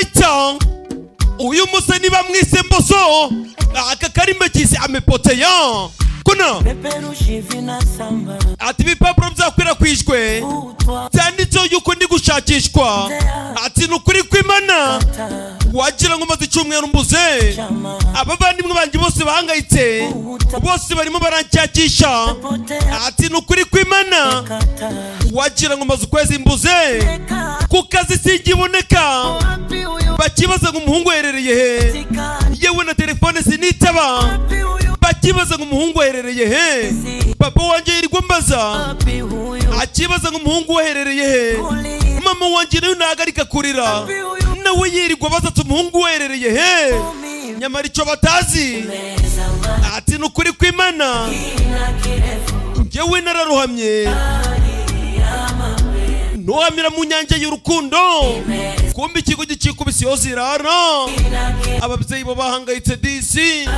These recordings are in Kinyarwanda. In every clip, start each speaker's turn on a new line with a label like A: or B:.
A: Maita uyu musani bamwise Mboso aka karimba kise amepotea kuna ati ibipapuro byakwirakwijwe byanditseho yuko ndi gushakishwa ati nukuri kw'Imana wagira ngo maze icyumweru mbuze abavandimwe banjye bose bahangayitse bose barimo baranshakisha ati nukuri kw'Imana wagira ngo maze ukwezi mbuze ku kazi singiboneka bakibaza ngo umuhungu herereye he yewe na telefone sinitaba bakibaza ngo umuhungu herereye he papa wanje yirirwa mbaza akibaza ngo umuhungu herereye he mama wanje nayo nagarika kurira nawe yirirwa baza ati umuhungu herereye he nyamara icyo batazi ati nukuri kw'Imana njyewe nararuhamye nohamira mu nyanja y'urukundo kumbe ikigo gikikubise yo zirara ababyeyi bo bahangayitse disi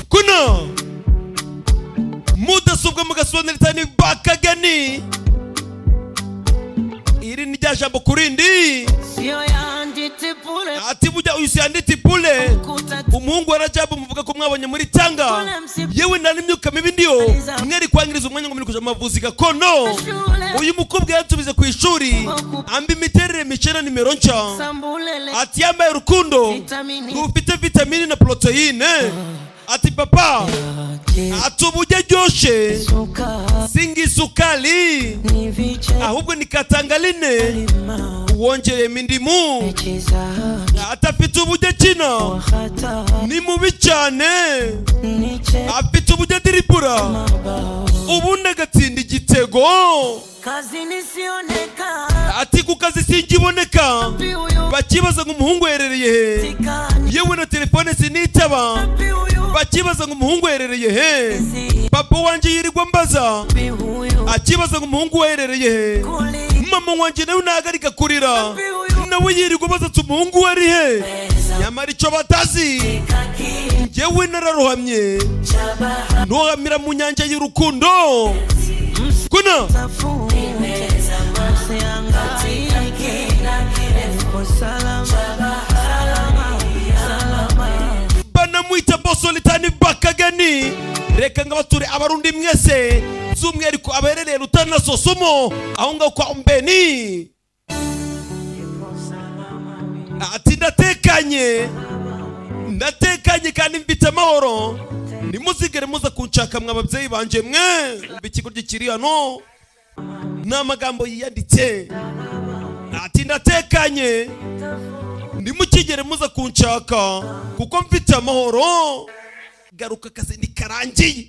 A: kuna mudasobwa mugasobanura itani bakagani iri ni rya jambo kurindi ati bujya uyisanditi pule umuhungu warajabu muvuga ko mwabonye muri tanga yewe nta n'imyuka mibi ndiyo mweri kwangiriza umwanya ngo muri kuja mavuzi gakondo uyu mukobwa yatubize ku ishuri ambi miterere micera nimero nca ati yambaye urukundo rufite vitamini na proteine ati papa atubuje ryoshe singi sukali ahubwo nikatangaline wongereye mindimu atafite ubuje kina ni mubi cyane afite ubuje diripura ubundi agatsinda igitego ati ku kazi singiboneka bakibaza ngo umuhungu herereye he yewe na telefone sinitaba bakibaza ngo umuhungu herereye he papa wanje yirirwa mbaza akibaza ngo umuhungu herereye he mama wanje nayo nagarika kurira nawe yirirwa baza ati umuhungu ari he nyamara icyo batazi njyewe nararuhamye nohamira mu nyanja y'urukundo kuna banamwita Mboso litani bakagani reka ngabature abarundi mwese z'umwihariko aberereye Rutana Sosomo aho ngaho kwa Mbeni ati ndatekanye kandi mfite amahoro nimuzigere muza kunshaka mw'ababyeyi banje mwe ikigo gikiri hano n'amagambo yiyanditse ati ndatekanye nimukigere muza kunshaka kuko mfite amahoro garuka kazi ni karangiye